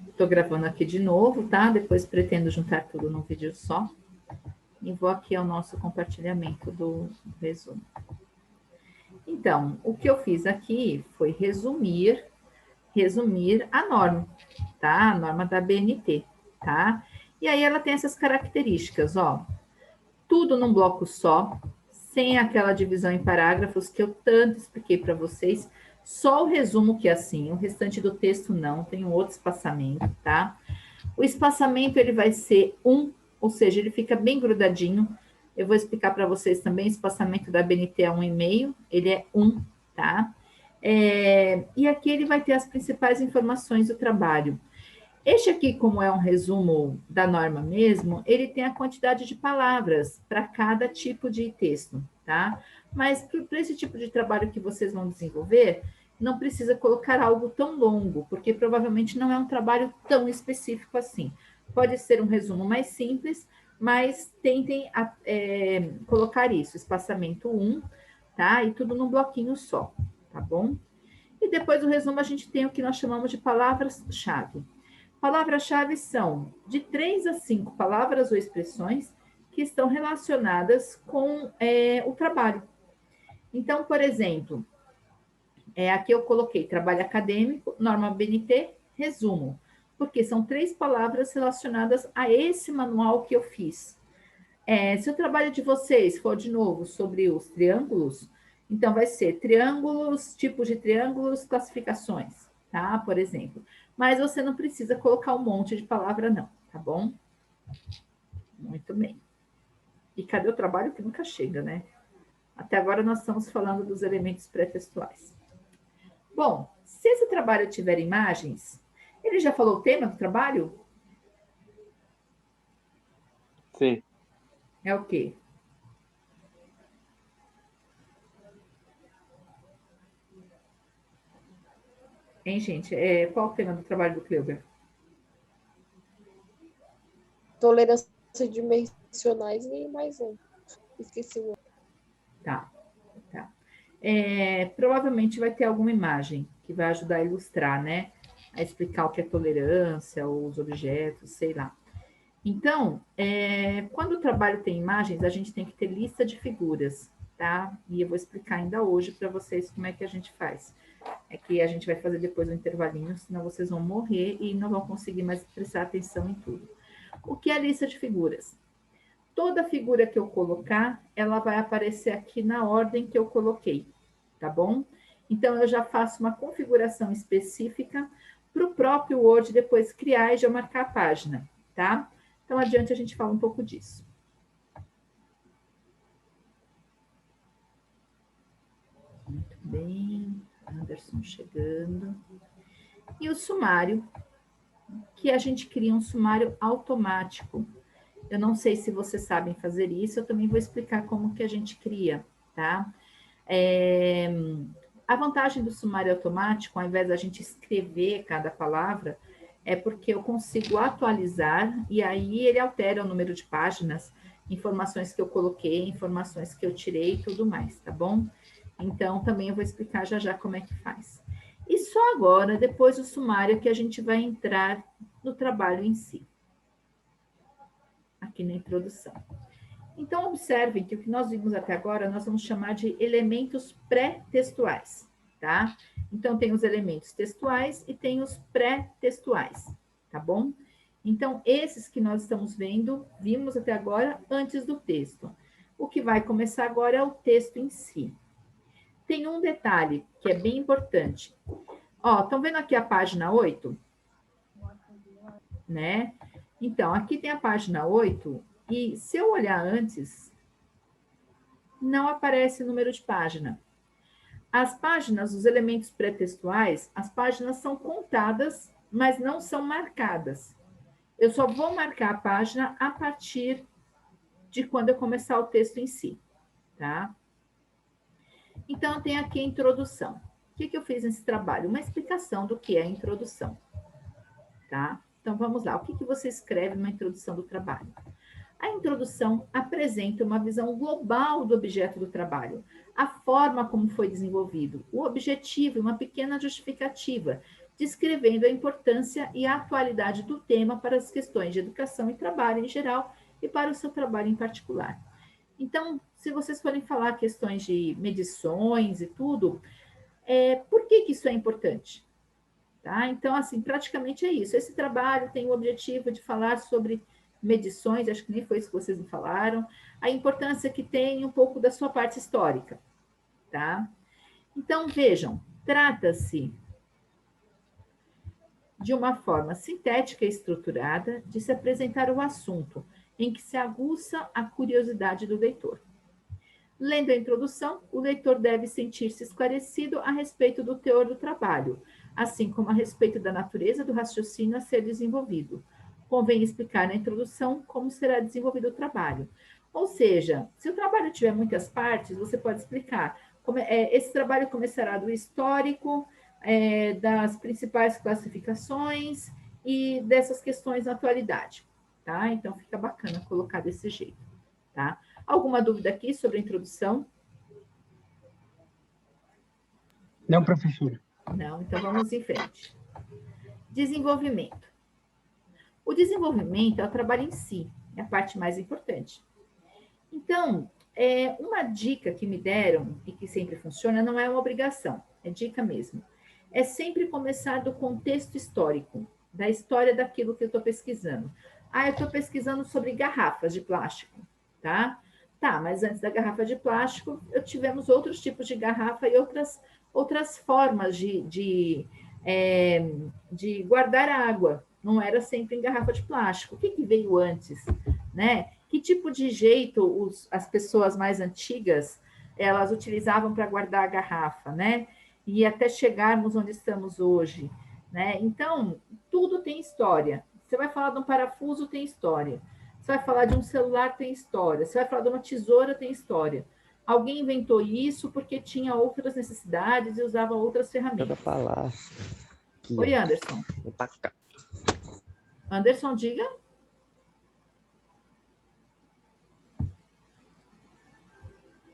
Estou gravando aqui de novo, tá? Depois pretendo juntar tudo num vídeo só. E vou aqui ao nosso compartilhamento do resumo. Então, o que eu fiz aqui foi resumir a norma, tá? A norma da BNT, tá? E aí ela tem essas características, ó. Tudo num bloco só, sem aquela divisão em parágrafos que eu tanto expliquei para vocês. Só o resumo que é assim, o restante do texto não, tem um outro espaçamento, tá? O espaçamento, ele vai ser 1, ou seja, ele fica bem grudadinho. Eu vou explicar para vocês também, o espaçamento da BNT é 1,5, ele é 1, tá? E aqui ele vai ter as principais informações do trabalho. Este aqui, como é um resumo da norma mesmo, ele tem a quantidade de palavras para cada tipo de texto, tá? Mas para esse tipo de trabalho que vocês vão desenvolver, não precisa colocar algo tão longo, porque provavelmente não é um trabalho tão específico assim. Pode ser um resumo mais simples, mas tentem colocar isso, espaçamento 1, tá? E tudo num bloquinho só, tá bom? E depois do resumo a gente tem o que nós chamamos de palavras-chave. Palavras-chave são de 3 a 5 palavras ou expressões que estão relacionadas com o trabalho. Então, por exemplo, aqui eu coloquei trabalho acadêmico, norma BNT, resumo, porque são 3 palavras relacionadas a esse manual que eu fiz. Se o trabalho de vocês for, de novo, sobre os triângulos, então vai ser triângulos, tipos de triângulos, classificações, tá? Por exemplo. Mas você não precisa colocar um monte de palavra, não, tá bom? Muito bem. E cadê o trabalho que nunca chega, né? Até agora nós estamos falando dos elementos pré-textuais. Bom, se esse trabalho tiver imagens, ele já falou o tema do trabalho? Sim. É o quê? Hein, gente? Qual o tema do trabalho do Kleuber? Tolerância dimensionais e mais um. Esqueci o outro. Tá. Provavelmente vai ter alguma imagem que vai ajudar a ilustrar, né? A explicar o que é tolerância, os objetos, sei lá. Então, quando o trabalho tem imagens, a gente tem que ter lista de figuras, tá? E eu vou explicar ainda hoje para vocês como é que a gente faz. É que a gente vai fazer depois um intervalinho, senão vocês vão morrer e não vão conseguir mais prestar atenção em tudo. O que é a lista de figuras? Toda figura que eu colocar, ela vai aparecer aqui na ordem que eu coloquei, tá bom? Então, eu já faço uma configuração específica para o próprio Word depois criar e já marcar a página, tá? Então, adiante a gente fala um pouco disso. Muito bem, Anderson chegando. E o sumário, que a gente cria um sumário automático. Eu não sei se vocês sabem fazer isso, eu também vou explicar como que a gente cria, tá? A vantagem do sumário automático, ao invés da gente escrever cada palavra, é porque eu consigo atualizar e aí ele altera o número de páginas, informações que eu coloquei, informações que eu tirei e tudo mais, tá bom? Então, também eu vou explicar já já como é que faz. E só agora, depois do sumário, que a gente vai entrar no trabalho em si. Aqui na introdução. Então, observem que o que nós vimos até agora, nós vamos chamar de elementos pré-textuais, tá? Então, tem os elementos textuais e tem os pré-textuais, tá bom? Então, esses que nós estamos vimos até agora antes do texto. O que vai começar agora é o texto em si. Tem um detalhe que é bem importante. Ó, estão vendo aqui a página 8? Né? Então, aqui tem a página 8, e se eu olhar antes, não aparece o número de página. As páginas, os elementos pré-textuais, as páginas são contadas, mas não são marcadas. Eu só vou marcar a página a partir de quando eu começar o texto em si, tá? Então, tem aqui a introdução. O que eu fiz nesse trabalho? Uma explicação do que é a introdução, tá? Então, vamos lá. O que você escreve numa introdução do trabalho? A introdução apresenta uma visão global do objeto do trabalho, a forma como foi desenvolvido, o objetivo e uma pequena justificativa, descrevendo a importância e a atualidade do tema para as questões de educação e trabalho em geral e para o seu trabalho em particular. Então, se vocês forem falar questões de medições e tudo, por que isso é importante? Tá? Então, assim, praticamente é isso. Esse trabalho tem o objetivo de falar sobre medições, acho que nem foi isso que vocês me falaram, a importância que tem um pouco da sua parte histórica, tá? Então, vejam, trata-se de uma forma sintética e estruturada de se apresentar o assunto, em que se aguça a curiosidade do leitor. Lendo a introdução, o leitor deve sentir-se esclarecido a respeito do teor do trabalho, assim como a respeito da natureza do raciocínio a ser desenvolvido. Convém explicar na introdução como será desenvolvido o trabalho. Ou seja, se o trabalho tiver muitas partes, você pode explicar. Esse trabalho começará do histórico, das principais classificações e dessas questões na atualidade. Tá? Então, fica bacana colocar desse jeito. Tá? Alguma dúvida aqui sobre a introdução? Não, professora. Não, então vamos em frente. Desenvolvimento. O desenvolvimento é o trabalho em si, é a parte mais importante. Então, uma dica que me deram e que sempre funciona, não é uma obrigação, é dica mesmo. É sempre começar do contexto histórico, da história daquilo que eu estou pesquisando. Eu estou pesquisando sobre garrafas de plástico, tá? Tá, mas antes da garrafa de plástico, tivemos outros tipos de garrafa e outras formas de guardar água. Não era sempre em garrafa de plástico. O que veio antes, né? Que tipo de jeito as pessoas mais antigas elas utilizavam para guardar a garrafa, né? E até chegarmos onde estamos hoje, né? Então, tudo tem história. Você vai falar de um parafuso, tem história. Você vai falar de um celular, tem história. Você vai falar de uma tesoura, tem história. Alguém inventou isso porque tinha outras necessidades e usava outras ferramentas. Para falar. Aqui, Oi, Anderson. vou pra cá. Anderson, diga.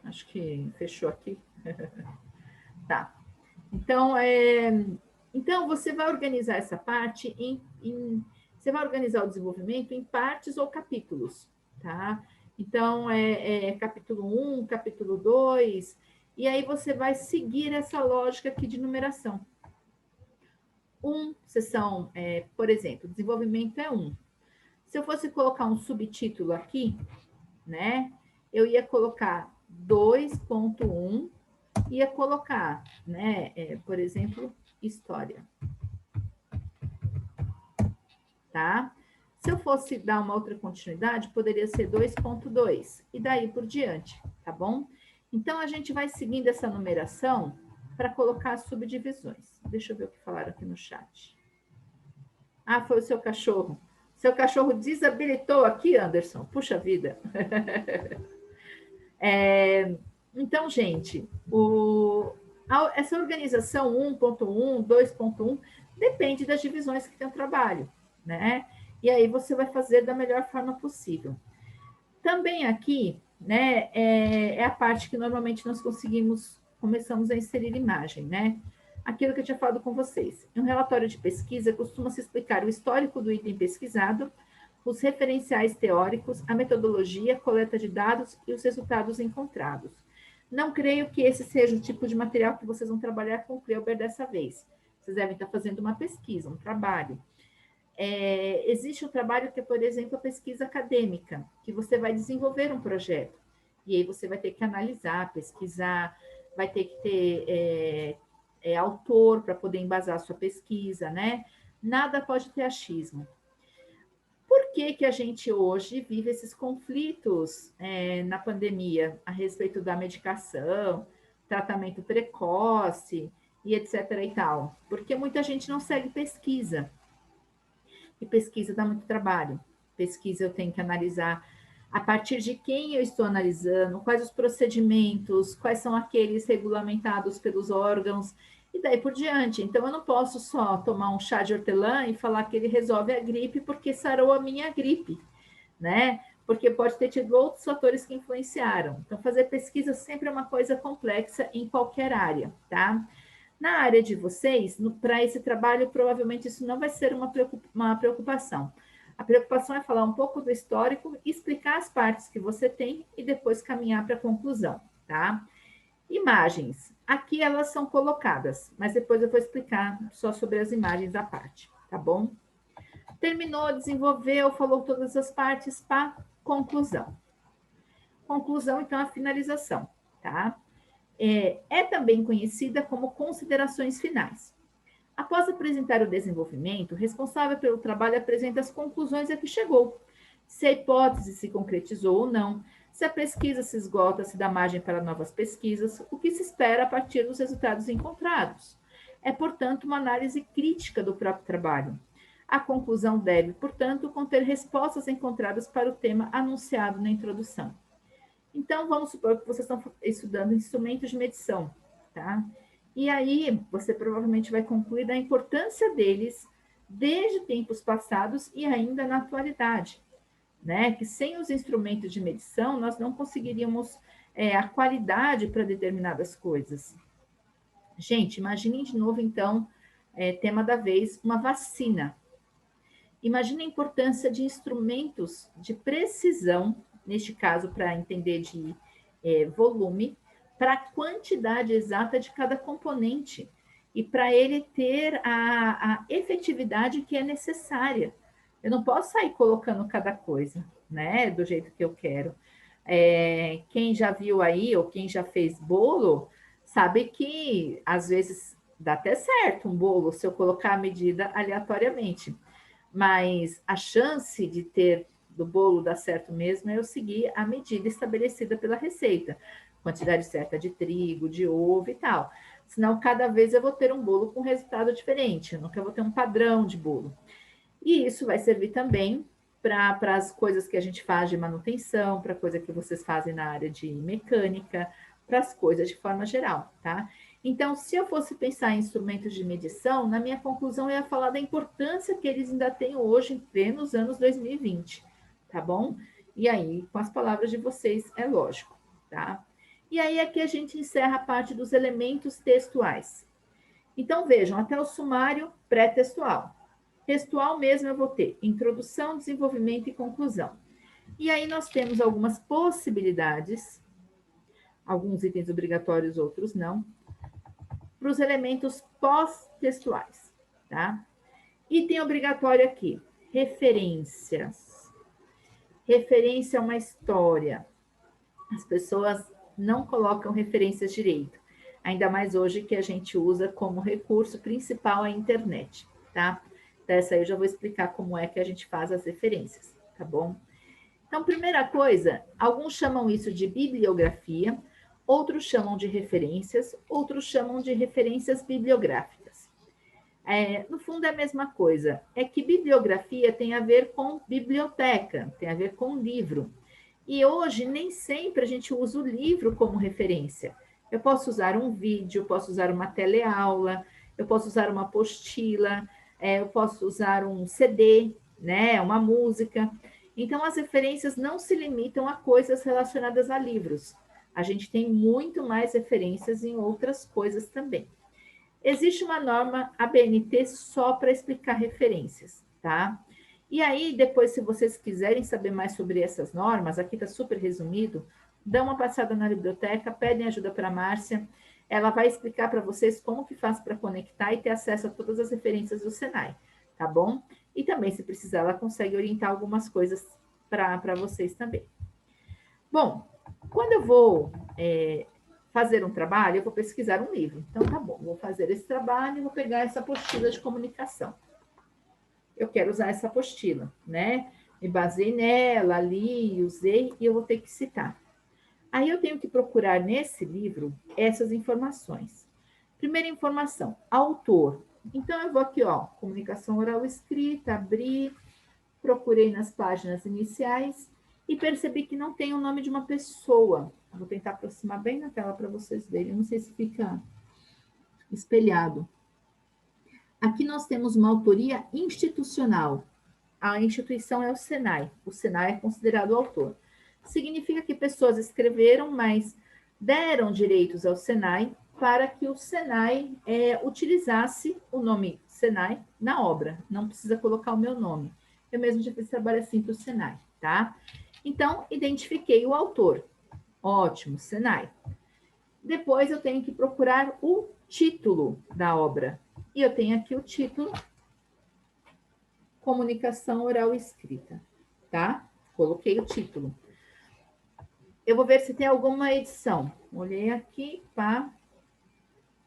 Acho que fechou aqui. Tá. Então, então, você vai organizar essa parte você vai organizar o desenvolvimento em partes ou capítulos, tá? Então, capítulo 1, capítulo 2, e aí você vai seguir essa lógica aqui de numeração. Seção, por exemplo, desenvolvimento é 1. Se eu fosse colocar um subtítulo aqui, né, eu ia colocar 2.1, ia colocar, né, por exemplo, história. Tá? Se eu fosse dar uma outra continuidade, poderia ser 2.2 e daí por diante, tá bom? Então, a gente vai seguindo essa numeração para colocar as subdivisões. Deixa eu ver o que falaram aqui no chat. Foi o seu cachorro. Seu cachorro desabilitou aqui, Anderson? Puxa vida. Então, gente, essa organização 1.1, 2.1, depende das divisões que tem o trabalho, né? E aí você vai fazer da melhor forma possível. Também aqui, né, é a parte que normalmente nós começamos a inserir imagem, né? Aquilo que eu tinha falado com vocês. Em um relatório de pesquisa, costuma-se explicar o histórico do item pesquisado, os referenciais teóricos, a metodologia, a coleta de dados e os resultados encontrados. Não creio que esse seja o tipo de material que vocês vão trabalhar com o Kleuber dessa vez. Vocês devem estar fazendo uma pesquisa, um trabalho. Existe um trabalho que é, por exemplo, a pesquisa acadêmica, que você vai desenvolver um projeto. E aí você vai ter que analisar, pesquisar, vai ter que ter autor para poder embasar a sua pesquisa, né? Nada pode ter achismo. Por que a gente hoje vive esses conflitos na pandemia a respeito da medicação, tratamento precoce e etc. e tal? Porque muita gente não segue pesquisa. E pesquisa dá muito trabalho. Pesquisa eu tenho que analisar a partir de quem eu estou analisando, quais os procedimentos, quais são aqueles regulamentados pelos órgãos, e daí por diante. Então, eu não posso só tomar um chá de hortelã e falar que ele resolve a gripe porque sarou a minha gripe, né? porque pode ter tido outros fatores que influenciaram. Então, fazer pesquisa sempre é uma coisa complexa em qualquer área, tá? Na área de vocês, para esse trabalho, provavelmente isso não vai ser uma preocupação. A preocupação é falar um pouco do histórico, explicar as partes que você tem e depois caminhar para a conclusão, tá? Imagens. Aqui elas são colocadas, mas depois eu vou explicar só sobre as imagens à parte, tá bom? Terminou, desenvolveu, falou todas as partes, pá, conclusão. Conclusão, então, a finalização, tá? É também conhecida como considerações finais. Após apresentar o desenvolvimento, o responsável pelo trabalho apresenta as conclusões a que chegou, se a hipótese se concretizou ou não, se a pesquisa se esgota, se dá margem para novas pesquisas, o que se espera a partir dos resultados encontrados. É, portanto, uma análise crítica do próprio trabalho. A conclusão deve, portanto, conter respostas encontradas para o tema anunciado na introdução. Então, vamos supor que vocês estão estudando instrumentos de medição, tá? E aí, você provavelmente vai concluir da importância deles desde tempos passados e ainda na atualidade, né? Que sem os instrumentos de medição, nós não conseguiríamos a qualidade para determinadas coisas. Gente, imaginem de novo, então, tema da vez, uma vacina. Imagine a importância de instrumentos de precisão, neste caso, para entender de volume, para a quantidade exata de cada componente e para ele ter a efetividade que é necessária. Eu não posso sair colocando cada coisa, né, do jeito que eu quero. Quem já viu aí, ou quem já fez bolo, sabe que, às vezes, dá até certo um bolo se eu colocar a medida aleatoriamente. Mas a chance de ter do bolo dar certo mesmo é eu seguir a medida estabelecida pela receita. Quantidade certa de trigo, de ovo e tal. Senão, cada vez eu vou ter um bolo com resultado diferente. Eu nunca vou ter um padrão de bolo. E isso vai servir também para as coisas que a gente faz de manutenção, para coisa que vocês fazem na área de mecânica, para as coisas de forma geral, tá? Então, se eu fosse pensar em instrumentos de medição, na minha conclusão eu ia falar da importância que eles ainda têm hoje, em plenos anos 2020, tá bom? E aí, com as palavras de vocês, é lógico, tá? E aí, aqui a gente encerra a parte dos elementos textuais. Então, vejam, até o sumário pré-textual. Textual mesmo eu vou ter introdução, desenvolvimento e conclusão. E aí nós temos algumas possibilidades, alguns itens obrigatórios, outros não, para os elementos pós-textuais, tá? Item obrigatório aqui, referências. Referência a uma história. As pessoas não colocam referências direito, ainda mais hoje que a gente usa como recurso principal a internet, tá? Dessa aí eu já vou explicar como é que a gente faz as referências, tá bom? Então, primeira coisa, alguns chamam isso de bibliografia, outros chamam de referências, outros chamam de referências bibliográficas. No fundo é a mesma coisa, é que bibliografia tem a ver com biblioteca, tem a ver com livro. E hoje nem sempre a gente usa o livro como referência. Eu posso usar um vídeo, eu posso usar uma teleaula, eu posso usar uma apostila, eu posso usar um CD, né, uma música. Então, as referências não se limitam a coisas relacionadas a livros. A gente tem muito mais referências em outras coisas também. Existe uma norma ABNT só para explicar referências, tá? E aí, depois, se vocês quiserem saber mais sobre essas normas, aqui está super resumido, dá uma passada na biblioteca, pedem ajuda para a Márcia, ela vai explicar para vocês como que faz para conectar e ter acesso a todas as referências do Senai, tá bom? E também, se precisar, ela consegue orientar algumas coisas para vocês também. Bom, quando eu vou fazer um trabalho, eu vou pesquisar um livro. Então, tá bom, vou fazer esse trabalho e vou pegar essa apostila de comunicação. Eu quero usar essa apostila, né? Me basei nela, li, usei e eu vou ter que citar. Aí eu tenho que procurar nesse livro essas informações. Primeira informação, autor. Então, eu vou aqui, ó, comunicação oral escrita, abri, procurei nas páginas iniciais e percebi que não tem o nome de uma pessoa. Vou tentar aproximar bem na tela para vocês verem, não sei se fica espelhado. Aqui nós temos uma autoria institucional. a instituição é o Senai. O Senai é considerado o autor. Significa que pessoas escreveram, mas deram direitos ao Senai para que o Senai utilizasse o nome Senai na obra. Não precisa colocar o meu nome. Eu mesmo já fiz trabalho assim para o Senai, tá? Então, identifiquei o autor. Ótimo, Senai. Depois eu tenho que procurar o título da obra. E eu tenho aqui o título, Comunicação Oral e Escrita, tá? Coloquei o título. Eu vou ver se tem alguma edição. Olhei aqui, pá.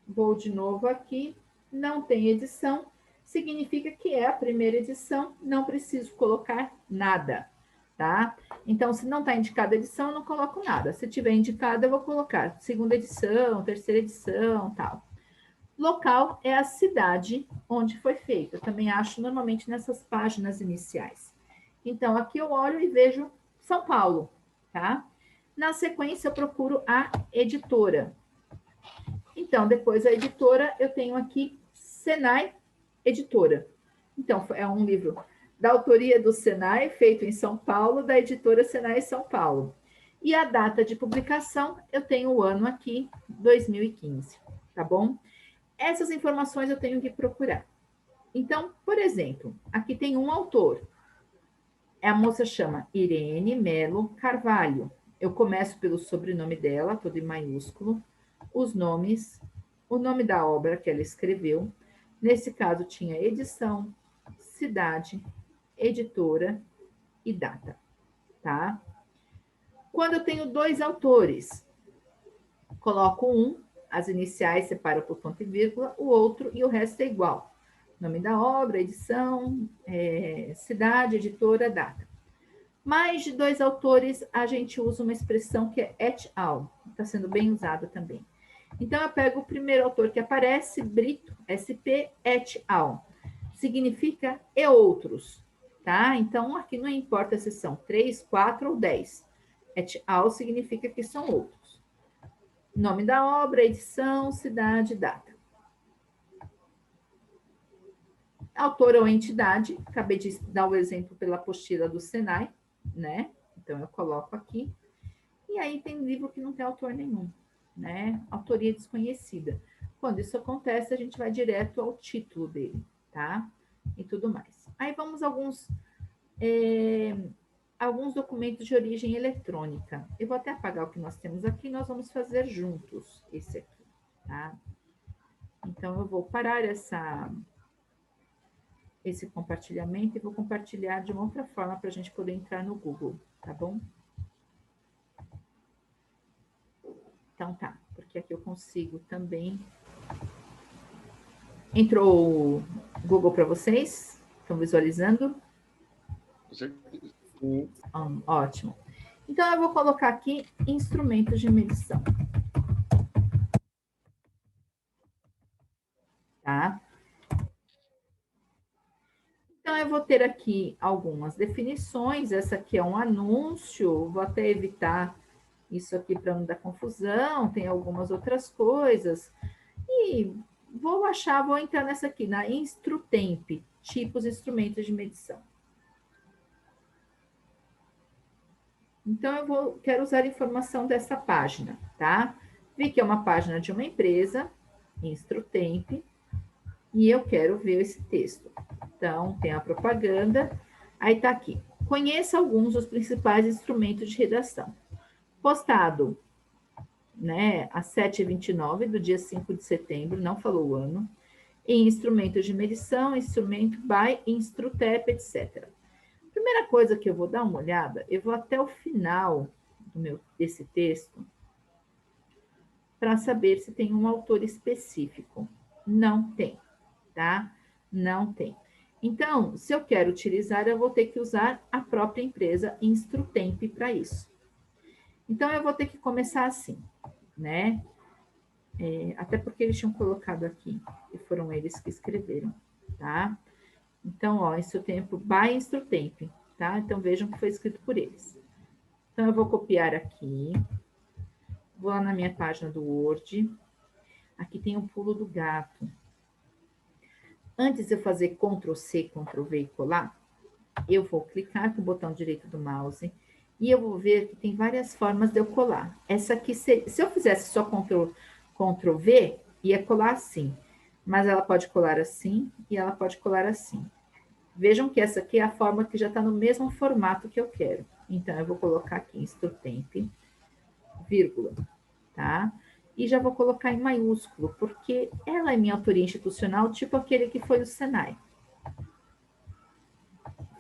Vou de novo aqui. Não tem edição. Significa que é a primeira edição. Não preciso colocar nada, tá? Então, se não está indicada edição, eu não coloco nada. Se tiver indicada, eu vou colocar segunda edição, terceira edição, tal. Local é a cidade onde foi feito. Eu também acho normalmente nessas páginas iniciais. Então, aqui eu olho e vejo São Paulo, tá? Na sequência, eu procuro a editora. Então, depois a editora, eu tenho aqui Senai Editora. Então, é um livro da autoria do Senai, feito em São Paulo, da editora Senai São Paulo. E a data de publicação, eu tenho o ano aqui, 2015, tá bom? Essas informações eu tenho que procurar. Então, por exemplo, aqui tem um autor. A moça chama Irene Melo Carvalho. Eu começo pelo sobrenome dela, todo em maiúsculo, os nomes, o nome da obra que ela escreveu. Nesse caso, tinha edição, cidade, editora e data, tá? Quando eu tenho dois autores, coloco um, as iniciais separo por ponto e vírgula, o outro e o resto é igual. Nome da obra, edição, cidade, editora, data. Mais de dois autores, a gente usa uma expressão que é et al. Está sendo bem usada também. Então, eu pego o primeiro autor que aparece, Brito, SP, et al. Significa e outros, tá? Então, aqui não importa se são 3, 4 ou 10. Et al. Significa que são outros. Nome da obra, edição, cidade, data. Autor ou entidade, acabei de dar o exemplo pela apostila do Senai, né? Então, eu coloco aqui. E aí tem livro que não tem autor nenhum, né? Autoria desconhecida. Quando isso acontece, a gente vai direto ao título dele, tá? E tudo mais. Aí vamos a alguns documentos de origem eletrônica. Eu vou até apagar o que nós temos aqui, nós vamos fazer juntos esse aqui, tá? Então, eu vou parar esse compartilhamento e vou compartilhar de uma outra forma para a gente poder entrar no Google, tá bom? Então tá, porque aqui eu consigo também. Entrou o Google para vocês? Estão visualizando? Com certeza. Ótimo. Então eu vou colocar aqui instrumentos de medição. Tá? Então eu vou ter aqui algumas definições. Essa aqui é um anúncio, vou até evitar isso aqui para não dar confusão, tem algumas outras coisas. E vou entrar nessa aqui, na Instrutemp, tipos e instrumentos de medição. Então, quero usar a informação dessa página, tá? Vi que é uma página de uma empresa, Instrutemp, e eu quero ver esse texto. Então, tem a propaganda, aí tá aqui. Conheça alguns dos principais instrumentos de redação. Postado, né, às 7h29 do dia 5 de setembro, não falou o ano, em instrumentos de medição, instrumento by Instrutep, etc. Primeira coisa que eu vou dar uma olhada, eu vou até o final desse texto para saber se tem um autor específico. Não tem, tá? Não tem. Então, se eu quero utilizar, eu vou ter que usar a própria empresa Instrutemp para isso. Então, eu vou ter que começar assim, né? Até porque eles tinham colocado aqui, e foram eles que escreveram, tá? Então, ó, Instrutemp by Instrutemp, tá? Então, vejam que foi escrito por eles. Então, eu vou copiar aqui, vou lá na minha página do Word, aqui tem um pulo do gato. Antes de eu fazer Ctrl+C, Ctrl+V e colar, eu vou clicar com o botão direito do mouse e eu vou ver que tem várias formas de eu colar. Essa aqui, se eu fizesse só Ctrl V, ia colar assim. Mas ela pode colar assim e ela pode colar assim. Vejam que essa aqui é a forma que já está no mesmo formato que eu quero. Então, eu vou colocar aqui Instrutemp, vírgula, tá? E já vou colocar em maiúsculo, porque ela é minha autoria institucional, tipo aquele que foi o Senai.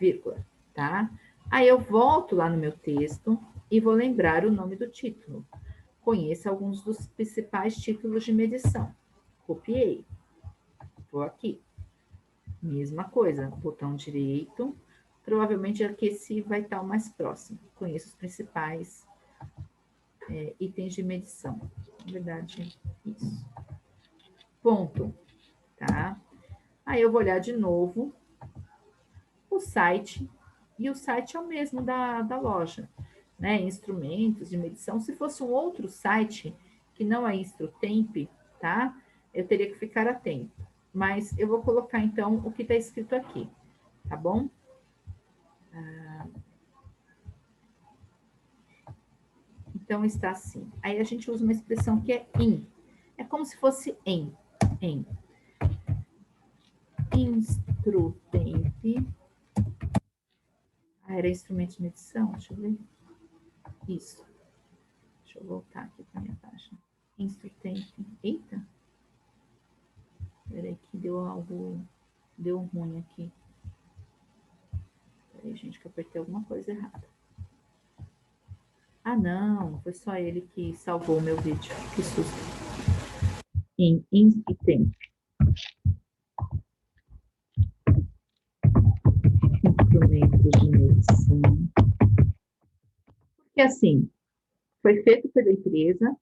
Vírgula, tá? Aí eu volto lá no meu texto e vou lembrar o nome do título. Conheça alguns dos principais títulos de medição. Copiei. Vou aqui. Mesma coisa, botão direito. Provavelmente aqui esse vai estar o mais próximo. Conheça os principais itens de medição. Na verdade, isso. Ponto. Tá? Aí eu vou olhar de novo o site. E o site é o mesmo da loja. Né? Instrumentos de medição. Se fosse um outro site, que não é Instrutemp, tá? Eu teria que ficar atento. Mas eu vou colocar, então, o que está escrito aqui. Tá bom? Então, está assim. Aí a gente usa uma expressão que é in. É como se fosse em. Instrutemp. Era instrumento de medição? Deixa eu ver. Isso. Deixa eu voltar aqui para a minha página. Instrutemp. Eita. Peraí que deu algo... Deu ruim aqui. Peraí, gente, que eu apertei alguma coisa errada. Ah, não. Foi só ele que salvou o meu vídeo. Que susto. Em Instrutemp. Instrumentos de medição. Porque assim, foi feito pela empresa,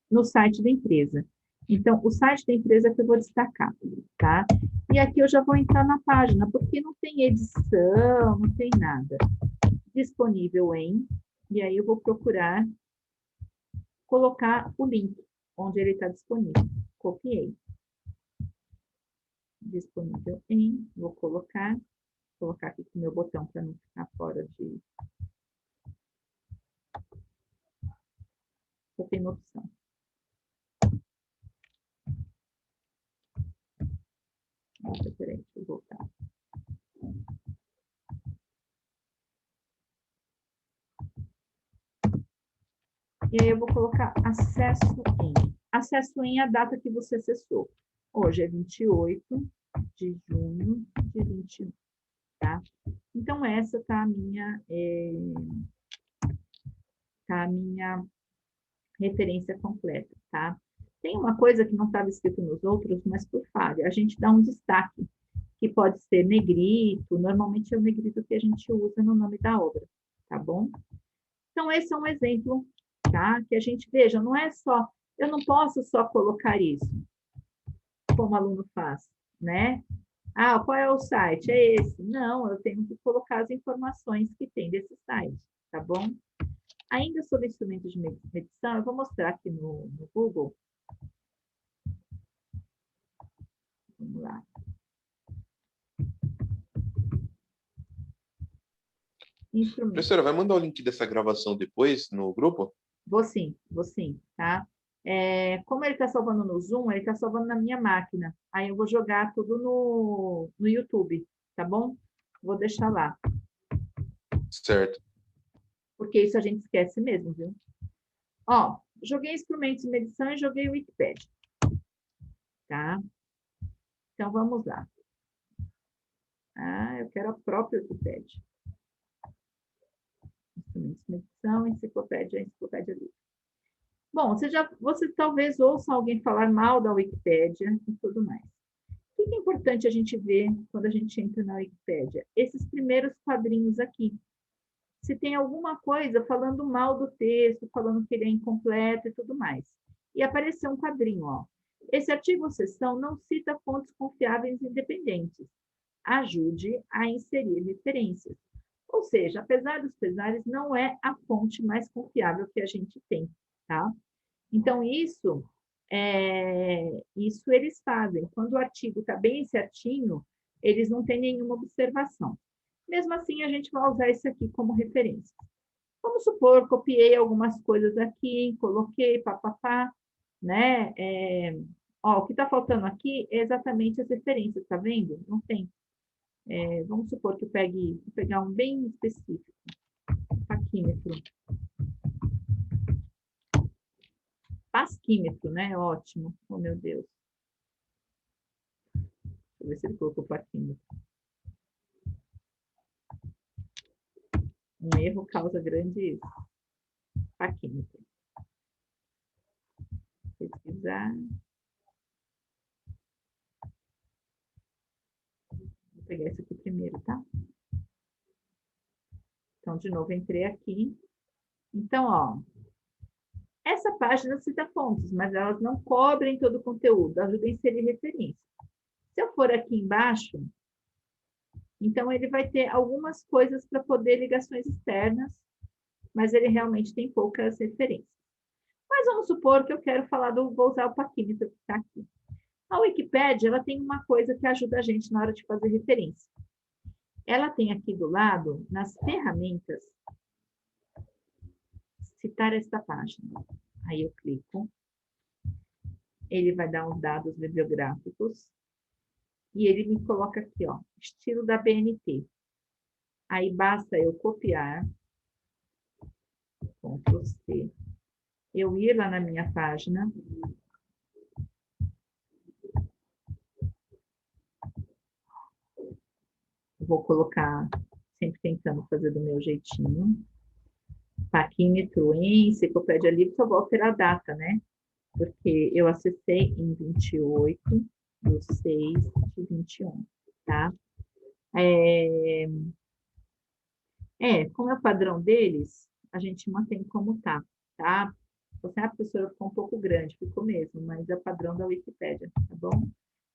no site da empresa. Então, o site da empresa que eu vou destacar, tá? E aqui eu já vou entrar na página, porque não tem edição, não tem nada. Disponível em, e aí eu vou procurar colocar o link, onde ele está disponível. Copiei. Disponível em, vou colocar aqui com o meu botão para não ficar fora de... Copiei uma opção. Nossa, peraí, deixa eu voltar. E aí eu vou colocar acesso em. Acesso em a data que você acessou. Hoje é 28 de junho de 21, tá? Então, essa tá a minha referência completa, tá? Tem uma coisa que não estava escrito nos outros, mas por favor, a gente dá um destaque, que pode ser negrito, normalmente é o negrito que a gente usa no nome da obra, tá bom? Então, esse é um exemplo, tá? Que a gente veja, não é só, eu não posso só colocar isso, como o aluno faz, né? Ah, qual é o site? É esse. Não, eu tenho que colocar as informações que tem desse site, tá bom? Ainda sobre instrumentos de medição, eu vou mostrar aqui no Google. Vamos lá. Professora, vai mandar o link dessa gravação depois no grupo? Vou sim, tá? Como ele está salvando no Zoom, ele está salvando na minha máquina. Aí eu vou jogar tudo no YouTube, tá bom? Vou deixar lá. Certo. Porque isso a gente esquece mesmo, viu? Ó, joguei instrumentos de medição e joguei o Wikipedia. Tá? Então, vamos lá. Ah, eu quero a própria Wikipedia. Instrumentos de medição, enciclopédia livre. Bom, você talvez ouça alguém falar mal da Wikipédia e tudo mais. O que é importante a gente ver quando a gente entra na Wikipédia? Esses primeiros quadrinhos aqui. Se tem alguma coisa falando mal do texto, falando que ele é incompleto e tudo mais. E apareceu um quadrinho, ó. Esse artigo ou seção não cita fontes confiáveis independentes. Ajude a inserir referências. Ou seja, apesar dos pesares, não é a fonte mais confiável que a gente tem, tá? Então, isso eles fazem. Quando o artigo está bem certinho, eles não têm nenhuma observação. Mesmo assim, a gente vai usar esse aqui como referência. Vamos supor, copiei algumas coisas aqui, coloquei, papapá, né? Ó, o que está faltando aqui é exatamente as referências, tá vendo? Não tem. Vamos supor que eu vou pegar um bem específico, paquímetro. Pasquímetro, né? Ótimo. Oh, meu Deus. Deixa eu ver se ele colocou paquímetro. Um erro causa grande paquímetro. Pesquisar. Vou pegar esse aqui primeiro, tá? Então, de novo, entrei aqui. Então, ó, essa página cita fontes, mas elas não cobrem todo o conteúdo, ajudam a inserir referência. Se eu for aqui embaixo, então ele vai ter algumas coisas para poder ligações externas, mas ele realmente tem poucas referências. Mas vamos supor que eu quero falar vou usar o paquímetro que está aqui. A Wikipédia, ela tem uma coisa que ajuda a gente na hora de fazer referência. Ela tem aqui do lado, nas ferramentas, citar esta página. Aí eu clico. Ele vai dar os dados bibliográficos. E ele me coloca aqui, ó, estilo da BNT. Aí basta eu copiar. Ctrl C. Eu ir lá na minha página. Vou colocar, sempre tentando fazer do meu jeitinho. Paquímetro em Enciclopédia Livre, só vou alterar a data, né? Porque eu acessei em 28/6/21, tá? Como é o padrão deles, a gente mantém como tá? Você, a professora, ficou um pouco grande, ficou mesmo, mas é o padrão da Wikipédia, tá bom?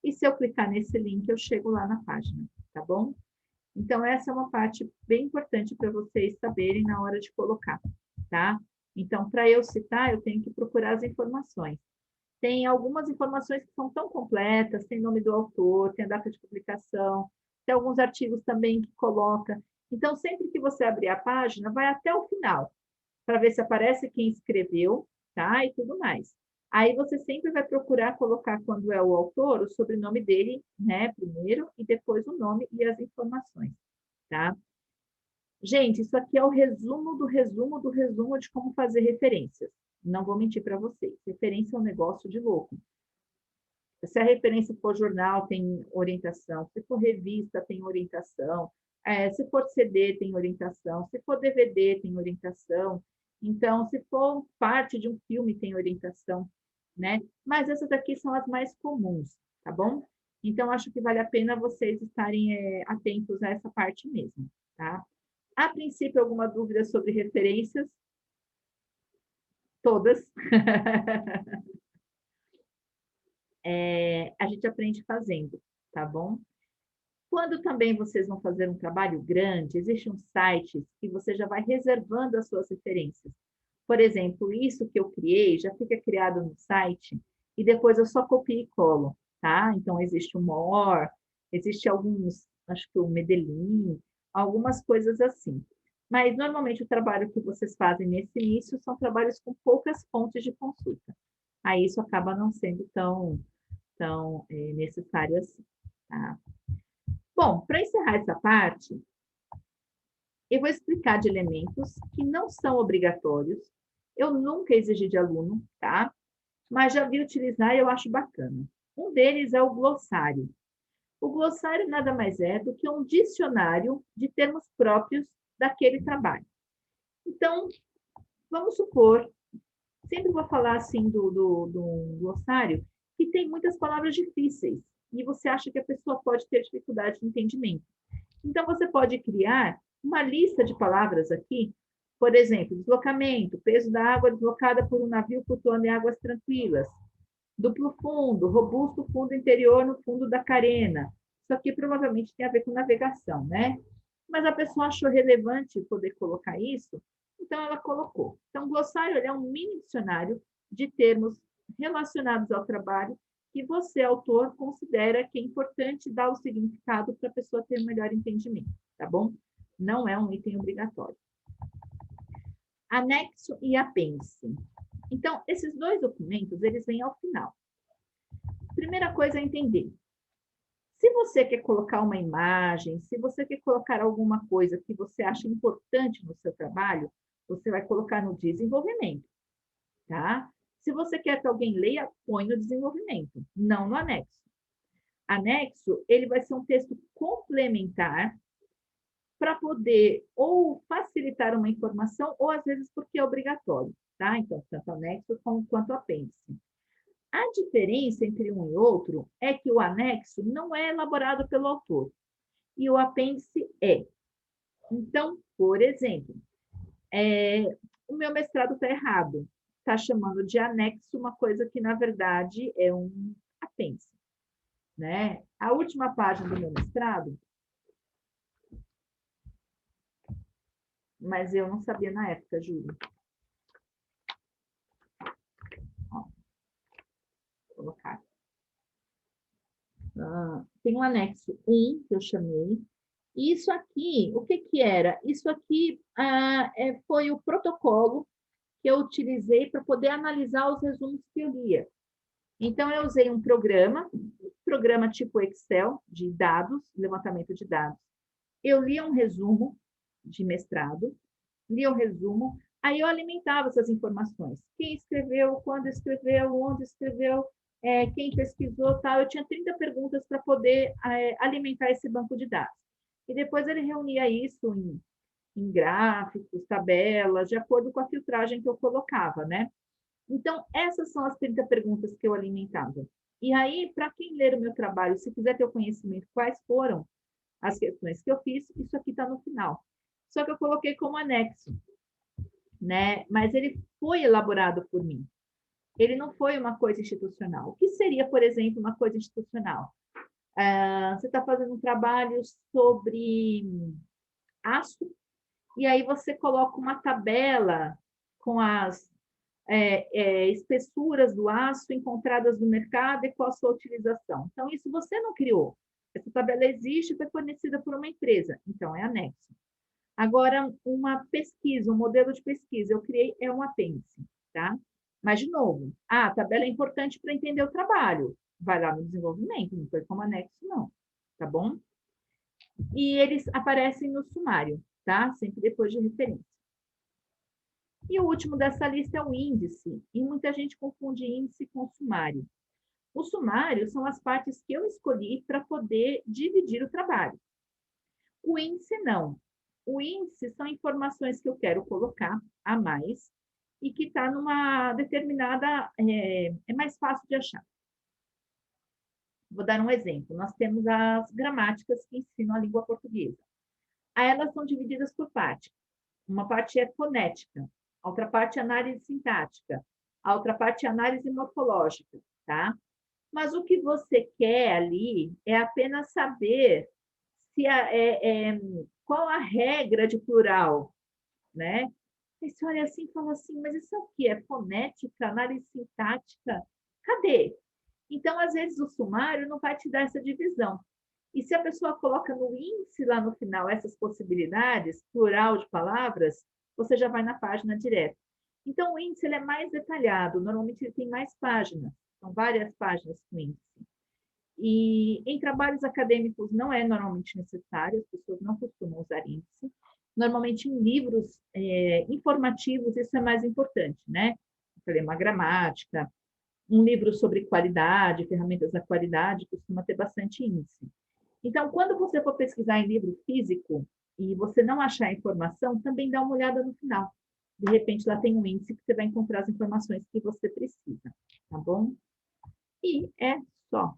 E se eu clicar nesse link, eu chego lá na página, tá bom? Então, essa é uma parte bem importante para vocês saberem na hora de colocar, tá? Então, para eu citar, eu tenho que procurar as informações. Tem algumas informações que são tão completas, tem nome do autor, tem a data de publicação, tem alguns artigos também que coloca. Então, sempre que você abrir a página, vai até o final, para ver se aparece quem escreveu, tá? E tudo mais. Aí você sempre vai procurar colocar, quando é o autor, o sobrenome dele, né, primeiro, e depois o nome e as informações, tá? Gente, isso aqui é o resumo do resumo do resumo de como fazer referências. Não vou mentir para vocês. Referência é um negócio de louco. Se a referência for jornal, tem orientação. Se for revista, tem orientação. Se for CD, tem orientação. Se for DVD, tem orientação. Então, se for parte de um filme, tem orientação, né? Mas essas aqui são as mais comuns, tá bom? Então, acho que vale a pena vocês estarem atentos a essa parte mesmo, tá? A princípio, alguma dúvida sobre referências? Todas. A gente aprende fazendo, tá bom? Quando também vocês vão fazer um trabalho grande, existe um site que você já vai reservando as suas referências. Por exemplo, isso que eu criei já fica criado no site e depois eu só copio e colo, tá? Então, existe o More, existe alguns, acho que o Medellín, algumas coisas assim. Mas, normalmente, o trabalho que vocês fazem nesse início são trabalhos com poucas fontes de consulta. Aí, isso acaba não sendo tão necessário assim, tá? Bom, para encerrar essa parte, eu vou explicar de elementos que não são obrigatórios. Eu nunca exigi de aluno, tá? Mas já vi utilizar e eu acho bacana. Um deles é o glossário. O glossário nada mais é do que um dicionário de termos próprios daquele trabalho. Então, vamos supor, sempre vou falar assim do glossário, que tem muitas palavras difíceis e você acha que a pessoa pode ter dificuldade de entendimento. Então, você pode criar uma lista de palavras aqui, por exemplo, deslocamento, peso da água deslocada por um navio flutuando em águas tranquilas, duplo fundo, robusto fundo interior no fundo da carena. Isso aqui provavelmente tem a ver com navegação, né? Mas a pessoa achou relevante poder colocar isso, então ela colocou. Então, o glossário é um mini dicionário de termos relacionados ao trabalho que você, autor, considera que é importante dar o significado para a pessoa ter um melhor entendimento, tá bom? Não é um item obrigatório. Anexo e apêndice. Então, esses dois documentos, eles vêm ao final. Primeira coisa a entender. Se você quer colocar uma imagem, se você quer colocar alguma coisa que você acha importante no seu trabalho, você vai colocar no desenvolvimento, tá? Se você quer que alguém leia, põe no desenvolvimento, não no anexo. Anexo, ele vai ser um texto complementar para poder ou facilitar uma informação, ou às vezes porque é obrigatório, tá? Então, tanto anexo quanto apêndice. A diferença entre um e outro é que o anexo não é elaborado pelo autor e o apêndice é. Então, por exemplo, o meu mestrado está errado. Está chamando de anexo uma coisa que, na verdade, é um apêndice. Né? A última página do meu mestrado, mas eu não sabia na época, juro. Ó, vou colocar. Tem um anexo 1, que eu chamei. E isso aqui, o que que era? Isso aqui foi o protocolo que eu utilizei para poder analisar os resumos que eu lia. Então, eu usei um programa tipo Excel, de dados, levantamento de dados. Eu lia um resumo de mestrado, lia o resumo, aí eu alimentava essas informações. Quem escreveu, quando escreveu, onde escreveu, quem pesquisou, tal. Eu tinha 30 perguntas para poder alimentar esse banco de dados. E depois ele reunia isso em gráficos, tabelas, de acordo com a filtragem que eu colocava, né? Então, essas são as 30 perguntas que eu alimentava. E aí, para quem ler o meu trabalho, se quiser ter o conhecimento quais foram as questões que eu fiz, isso aqui está no final. Só que eu coloquei como anexo, né? Mas ele foi elaborado por mim. Ele não foi uma coisa institucional. O que seria, por exemplo, uma coisa institucional? Você está fazendo um trabalho sobre aço, e aí você coloca uma tabela com as espessuras do aço encontradas no mercado e qual a sua utilização. Então, isso você não criou. Essa tabela existe e foi fornecida por uma empresa. Então, é anexo. Agora, uma pesquisa, um modelo de pesquisa, eu criei, é um apêndice, tá? Mas, de novo, a tabela é importante para entender o trabalho. Vai lá no desenvolvimento, não foi como anexo, não. Tá bom? E eles aparecem no sumário, tá? Sempre depois de referência. E o último dessa lista é o índice, e muita gente confunde índice com sumário. O sumário são as partes que eu escolhi para poder dividir o trabalho. O índice não. O índice são informações que eu quero colocar a mais e que está numa determinada... é mais fácil de achar. Vou dar um exemplo. Nós temos as gramáticas que ensinam a língua portuguesa. Aí elas são divididas por parte. Uma parte é fonética, a outra parte é análise sintática, a outra parte é análise morfológica, tá? Mas o que você quer ali é apenas saber se qual a regra de plural, né? Aí você olha assim e fala assim, mas isso aqui é fonética, análise sintática? Cadê? Então, às vezes, o sumário não vai te dar essa divisão. E se a pessoa coloca no índice lá no final essas possibilidades, plural de palavras, você já vai na página direto. Então, o índice ele é mais detalhado, normalmente ele tem mais páginas, são várias páginas com índice. E em trabalhos acadêmicos não é normalmente necessário, as pessoas não costumam usar índice. Normalmente em livros informativos isso é mais importante, né? Eu falei, uma gramática, um livro sobre qualidade, ferramentas da qualidade, costuma ter bastante índice. Então, quando você for pesquisar em livro físico e você não achar a informação, também dá uma olhada no final. De repente, lá tem um índice que você vai encontrar as informações que você precisa, tá bom? E é só.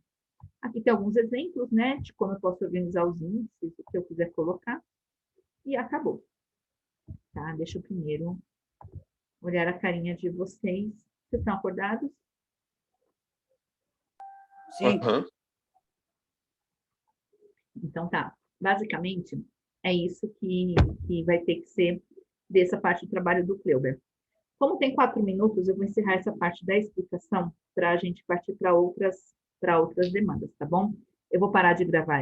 Aqui tem alguns exemplos, né, de como eu posso organizar os índices, o que eu quiser colocar. E acabou. Tá? Deixa eu primeiro olhar a carinha de vocês. Vocês estão acordados? Sim. Uhum. Então, tá. Basicamente, é isso que vai ter que ser dessa parte do trabalho do Kleuber. Como tem 4 minutos, eu vou encerrar essa parte da explicação para a gente partir para outras demandas, tá bom? Eu vou parar de gravar